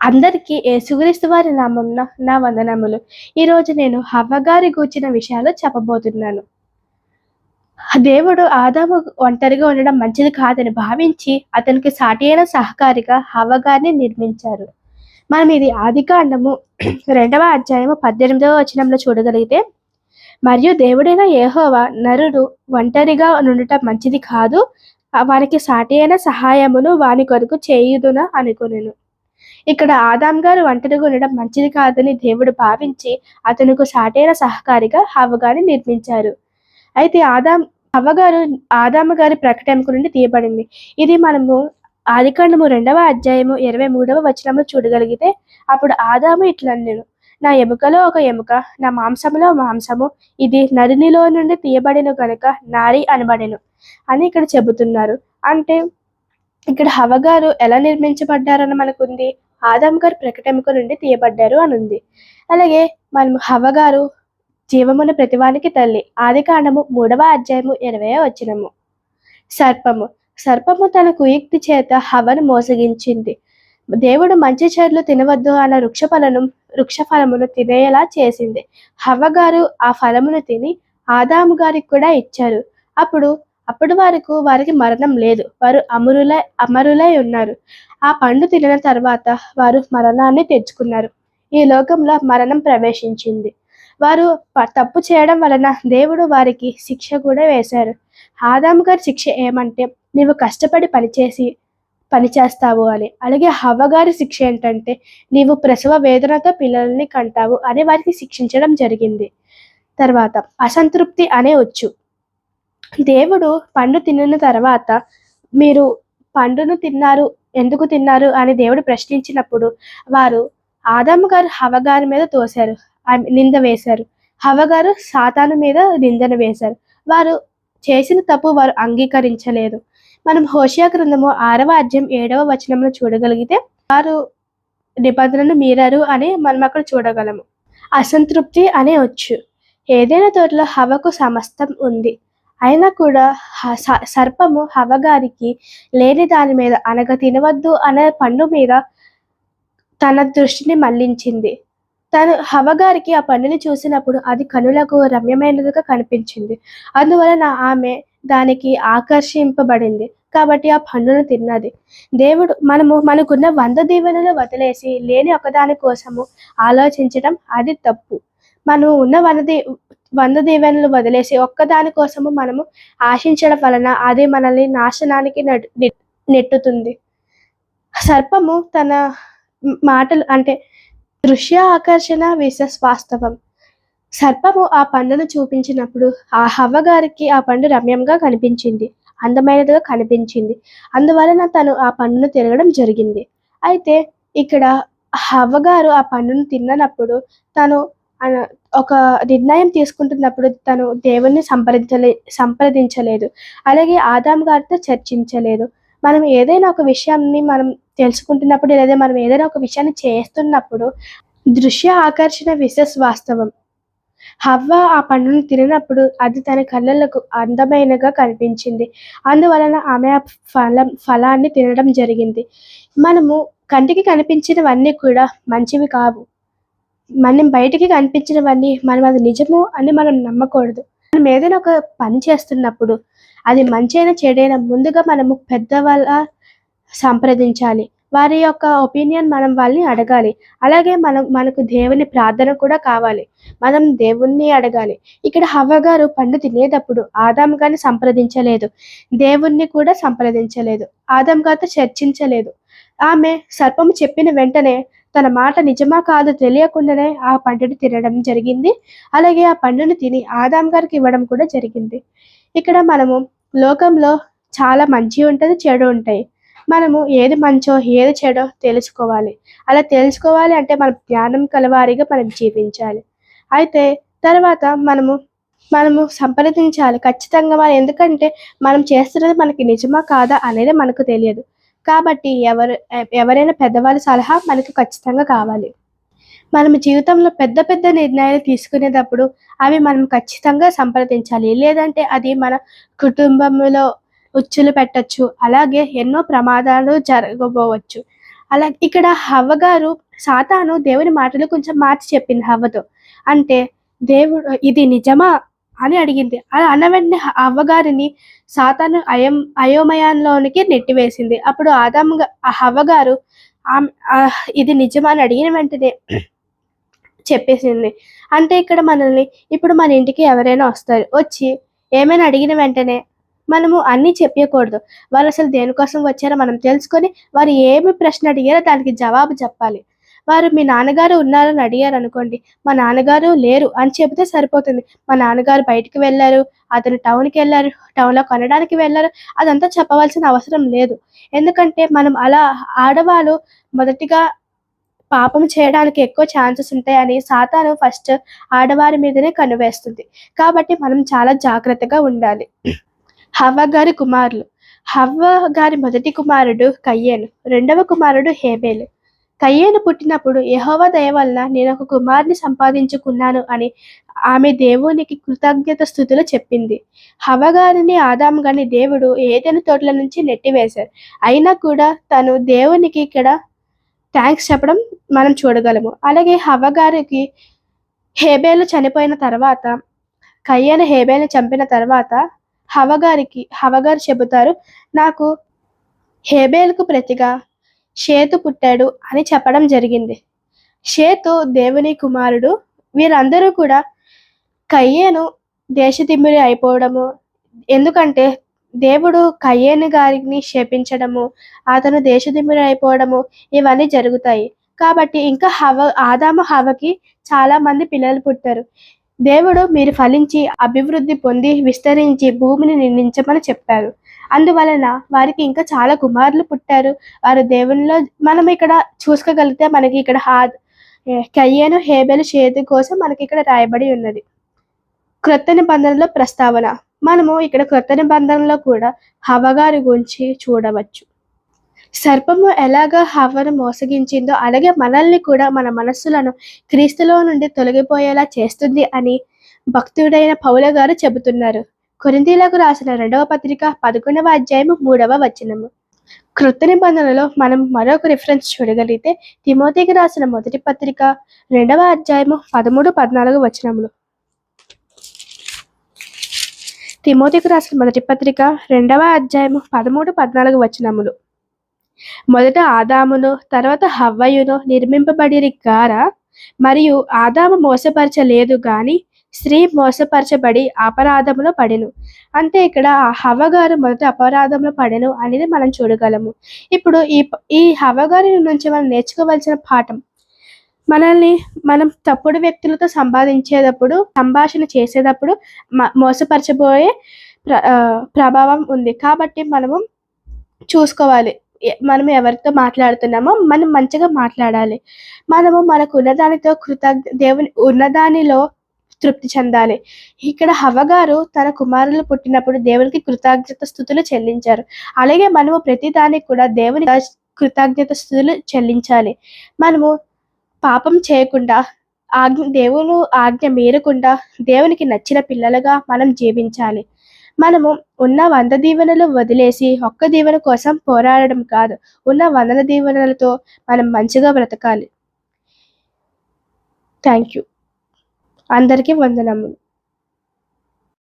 అందరికీ యేసుక్రీస్తు వారి నామమున నా వందనములు. ఈరోజు నేను హవ్వ గారి గూర్చిన విషయాలు చెప్పబోతున్నాను. దేవుడు ఆదాము ఒంటరిగా ఉండడం మంచిది కాదని భావించి అతనికి సాటి అయిన సహకారిగా హవ్వ గారిని నిర్మించారు. మనం ఇది ఆదికాండము 2వ అధ్యాయము 18వ వచనంలో చూడగలిగితే, మరియు దేవుడైన యెహోవా నరుడు ఒంటరిగా నుండుట మంచిది కాదు, వానికి సాటి అయిన సహాయమును వాని కొరకు చేయుదునా అనుకొనెను. ఇక్కడ ఆదాం గారు ఒంటరిగా ఉండడం మంచిది కాదని దేవుడు భావించి అతనికి సాటైన సహకారిగా హవ్వ గారిని నిర్మించారు. అయితే ఆదాము గారి ప్రకటనకు నుండి తీయబడింది. ఇది మనము ఆదికాండము 2వ అధ్యాయము 23వ వచనంలో చూడగలిగితే, అప్పుడు ఆదాము ఇట్లనెను, నా ఎముకలో ఒక ఎముక, నా మాంసములో మాంసము, ఇది నరునిలో నుండి తీయబడిన గనుక నారి అనబడెను అని ఇక్కడ చెబుతున్నారు. అంటే ఇక్కడ హవ్వ గారు ఎలా నిర్మించబడ్డారని మనకుంది, ఆదాం గారు ప్రకటెముక నుండి తీయబడ్డారు అని ఉంది. అలాగే మనం హవ్వ గారు జీవమున్న ప్రతివానికి తల్లి. ఆదికాండము 3వ అధ్యాయము 20వ వచనము. సర్పము తన కుయుక్తి చేత హవ్వను మోసగించింది. దేవుడు మంచి చెడులు తినవద్దు అన్న వృక్ష ఫలమును తినేలా చేసింది. హవ్వ గారు ఆ ఫలమును తిని ఆదాము గారికి కూడా ఇచ్చారు. అప్పుడు వారికి మరణం లేదు. వారు అమరులై ఉన్నారు. ఆ పండు తినిన తర్వాత వారు మరణాన్ని తెచ్చుకున్నారు. ఈ లోకంలో మరణం ప్రవేశించింది. వారు తప్పు చేయడం వలన దేవుడు వారికి శిక్ష కూడా వేశారు. ఆదాము గారి శిక్ష ఏమంటే, నీవు కష్టపడి పనిచేస్తావు అని. అలాగే హవ్వ గారి శిక్ష ఏంటంటే, నీవు ప్రసవ వేదనతో పిల్లల్ని కంటావు అని వారికి శిక్షించడం జరిగింది. తర్వాత అసంతృప్తి అనే వచ్చు. దేవుడు పండు తిన్న తర్వాత, మీరు పండును తిన్నారు, ఎందుకు తిన్నారు అని దేవుడు ప్రశ్నించినప్పుడు వారు ఆదాము గారు హవ్వ గారి మీద నింద వేశారు. హవ్వ గారు సాతాను మీద నిందన వేశారు. వారు చేసిన తప్పు వారు అంగీకరించలేదు. మనం హోషేయ గ్రంథము 6వ అధ్యాయం 7వ వచనంలో చూడగలిగితే, వారు నిబంధనను మీరారు అని మనం అక్కడ చూడగలము. అసంతృప్తి అనే వచ్చు. ఏదైనా తోటలో హవ్వకు సమస్తం ఉంది, అయినా కూడా సర్పము హవ్వ గారికి లేని దాని మీద, అనగా తినవద్దు అనే పండు మీద తన దృష్టిని మళ్లించింది. హవ్వ గారికి ఆ పండుని చూసినప్పుడు అది కనులకు రమ్యమైనదిగా కనిపించింది. అందువలన ఆమె దానికి ఆకర్షింపబడింది. కాబట్టి ఆ పండును తిన్నది. దేవుడు మనకున్న 100 దీవెనలు వదిలేసి లేని ఒకదాని కోసము ఆలోచించడం అది తప్పు. మనము ఉన్న 100 దీవెనలు వదిలేసి ఒక్కదాని కోసము మనము ఆశించడం వలన అది మనల్ని నాశనానికి నెట్టుతుంది. సర్పము తన మాటలు అంటే దృశ్య ఆకర్షణ వాస్తవం. సర్పము ఆ పండును చూపించినప్పుడు ఆ హవ్వ గారికి ఆ పండు రమ్యంగా కనిపించింది, అందమైనదిగా కనిపించింది. అందువలన తను ఆ పండును తినడం జరిగింది. అయితే ఇక్కడ హవ్వ గారు ఆ పండును తిన్నప్పుడు తను ఒక నిర్ణయం తీసుకుంటున్నప్పుడు తను దేవుణ్ణి సంప్రదించలేదు. అలాగే ఆదాం గారితో చర్చించలేదు. మనం ఏదైనా ఒక విషయాన్ని మనం తెలుసుకుంటున్నప్పుడు, లేదా మనం ఏదైనా ఒక విషయాన్ని చేస్తున్నప్పుడు దృశ్య ఆకర్షణ వాస్తవం. హవ్వ ఆ పండును తినప్పుడు అది తన కళ్ళలకు అందమైనగా కనిపించింది. అందువలన ఆమె ఆ ఫలాన్ని తినడం జరిగింది. మనము కంటికి కనిపించినవన్నీ కూడా మంచివి కావు. మనం బయటికి కనిపించినవన్నీ మనం అది నిజము అని మనం నమ్మకూడదు. మనం ఏదైనా ఒక పని చేస్తున్నప్పుడు అది మంచైనా చెడైనా ముందుగా మనము పెద్దవాళ్ళ సంప్రదించాలి. వారి యొక్క ఒపీనియన్ మనం వాళ్ళని అడగాలి. అలాగే మనకు దేవుని ప్రార్థన కూడా కావాలి. మనం దేవుణ్ణి అడగాలి. ఇక్కడ హవ్వ గారు పండు తినేటప్పుడు ఆదాం గారిని సంప్రదించలేదు, దేవుణ్ణి కూడా సంప్రదించలేదు, ఆదాం గారితో చర్చించలేదు. ఆమె సర్పము చెప్పిన వెంటనే తన మాట నిజమా కాదు తెలియకుండానే ఆ పండుని తినడం జరిగింది. అలాగే ఆ పండుని తిని ఆదాం గారికి ఇవ్వడం కూడా జరిగింది. ఇక్కడ మనము లోకంలో చాలా మంచి ఉంటుంది, చెడు ఉంటాయి. మనము ఏది మంచో ఏది చెడో తెలుసుకోవాలి. అలా తెలుసుకోవాలి అంటే మనం జ్ఞానం కలవారిగా మనం జీవించాలి. అయితే తర్వాత మనము సంప్రదించాలి ఖచ్చితంగా. ఎందుకంటే మనం చేస్తున్నది మనకి నిజమా కాదా అనేది మనకు తెలియదు. కాబట్టి ఎవరైనా పెద్దవాళ్ళ సలహా మనకు ఖచ్చితంగా కావాలి. మనం జీవితంలో పెద్ద పెద్ద నిర్ణయాలు తీసుకునేటప్పుడు అవి మనం ఖచ్చితంగా సంప్రదించాలి. లేదంటే అది మన కుటుంబంలో ఉచ్చులు పెట్టచ్చు. అలాగే ఎన్నో ప్రమాదాలు జరగబోవచ్చు. అలా ఇక్కడ హవ్వ గారు సాతాను దేవుని మాటలు కొంచెం మార్చి చెప్పింది హవ్వతో. అంటే దేవుడు ఇది నిజమా అని అడిగింది. అలా అన్న వెంటనే హవ్వగారిని సాతాను అయోమయంలోనికి నెట్టివేసింది. అప్పుడు హవ్వ గారు ఇది నిజమా అని అడిగిన వెంటనే చెప్పేసింది. అంటే ఇక్కడ మనల్ని ఇప్పుడు మన ఇంటికి ఎవరైనా వస్తారు. వచ్చి ఏమైనా అడిగిన వెంటనే మనము అన్నీ చెప్పకూడదు. వాళ్ళు అసలు దేనికోసం వచ్చారో మనం తెలుసుకొని, వారు ఏమి ప్రశ్న అడిగారో దానికి జవాబు చెప్పాలి. వారు మీ నాన్నగారు ఉన్నారని అడిగారు అనుకోండి, మా నాన్నగారు లేరు అని చెబితే సరిపోతుంది. మా నాన్నగారు బయటికి వెళ్ళారు, అతను టౌన్‌కి వెళ్ళారు, టౌన్‌లో కొనడానికి వెళ్ళారు, అదంతా చెప్పవలసిన అవసరం లేదు. ఎందుకంటే మనం అలా ఆడవాళ్ళు మొదటిగా పాపం చేయడానికి ఎక్కువ ఛాన్సెస్ ఉంటాయని సాతాను ఫస్ట్ ఆడవారి మీదనే కన్నువేస్తుంది. కాబట్టి మనం చాలా జాగ్రత్తగా ఉండాలి. హవ్వ గారి కుమారులు. హవ్వ గారి మొదటి కుమారుడు కయ్యేను, రెండవ కుమారుడు హేబేలు. కయ్యేను పుట్టినప్పుడు యెహోవా దయ వలన నేను ఒక కుమారుని సంపాదించుకున్నాను అని ఆమె దేవునికి కృతజ్ఞత స్తుతులు చెప్పింది. హవ్వ గారిని ఆదాము గారిని దేవుడు ఏదెను తోటల నుంచి నెట్టివేశారు. అయినా కూడా తను దేవునికి ఇక్కడ థ్యాంక్స్ చెప్పడం మనం చూడగలము. అలాగే హవ్వ గారికి హేబేలు చనిపోయిన తర్వాత, కయ్యేను హేబేలుని చంపిన తర్వాత హవ్వ గారు చెబుతారు, నాకు హేబేలుకు ప్రతిగా షేతు పుట్టాడు అని చెప్పడం జరిగింది. షేతు దేవుని కుమారుడు. వీరందరూ కూడా కయ్యేను దేశతిమ్మిరి అయిపోవడము, ఎందుకంటే దేవుడు కయ్యేను గారిని శపించడము, అతను దేశతిమ్మిరి అయిపోవడము ఇవన్నీ జరుగుతాయి. కాబట్టి ఇంకా ఆదాము హవ్వకి చాలా మంది పిల్లలు పుట్టారు. దేవుడు మీరు ఫలించి అభివృద్ధి పొంది విస్తరించి భూమిని నిండించమని చెప్పారు. అందువలన వారికి ఇంకా చాలా కుమారులు పుట్టారు. వారు దేవునిలో మనం ఇక్కడ చూసుకోగలిగితే మనకి ఇక్కడ కయ్యేను హేబెలు షేతు కోసం మనకి ఇక్కడ రాయబడి ఉన్నది. క్రొత్త నిబంధనలో ప్రస్తావన. మనము ఇక్కడ క్రొత్త నిబంధనలో కూడా హవ్వగారి గురించి చూడవచ్చు. సర్పము ఎలాగా హవ్వను మోసగించిందో అలాగే మనల్ని కూడా మన మనస్సులను క్రీస్తులో నుండి తొలగిపోయేలా చేస్తుంది అని భక్తుడైన పౌలు గారు చెబుతున్నారు. కొరింథీయులకు రాసిన 2వ పత్రిక 11వ అధ్యాయము 3వ వచనము. క్రొత్త నిబంధనలో మనం మరొక రిఫరెన్స్ చూడగలిగితే తిమోతికి రాసిన మొదటి పత్రిక 2వ అధ్యాయము 13-14 వచనములు. తిమోతికి రాసిన మొదటి పత్రిక 2వ అధ్యాయము 13-14 వచనములు. మొదట ఆదామును తర్వాత హవ్వయును నిర్మింపబడిరి గార, మరియు ఆదాము మోసపరచలేదు గాని స్త్రీ మోసపరచబడి అపరాధములో పడెను. అంటే ఇక్కడ హవ్వగారు మొదట అపరాధంలో పడెను అనేది మనం చూడగలము. ఇప్పుడు ఈ హవ్వగారి నుంచి మనం నేర్చుకోవాల్సిన పాఠం, మనల్ని మనం తప్పుడు వ్యక్తులతో సంభాషణ చేసేటప్పుడు మోసపరచబోయే ప్రభావం ఉంది. కాబట్టి మనము చూసుకోవాలి, మనం ఎవరితో మాట్లాడుతున్నామో మనం మంచిగా మాట్లాడాలి. మనము మనకు ఉన్నదానితో దేవుని ఉన్నదానిలో తృప్తి చెందాలి. ఇక్కడ హవ్వగారు తన కుమారులు పుట్టినప్పుడు దేవునికి కృతజ్ఞత స్తుతులు చెల్లించారు. అలాగే మనము ప్రతి దానికి కూడా దేవుని కృతజ్ఞత స్తుతులు చెల్లించాలి. మనము పాపం చేయకుండా దేవుని ఆజ్ఞ మీరకుండా దేవునికి నచ్చిన పిల్లలుగా మనం జీవించాలి. మనము ఉన్న 100 దీవెనలు వదిలేసి ఒక్క దీవెన కోసం పోరాడడం కాదు, ఉన్న 100 దీవెనలతో మనం మంచిగా బ్రతకాలి. Thank you. అందరికీ వందనములు.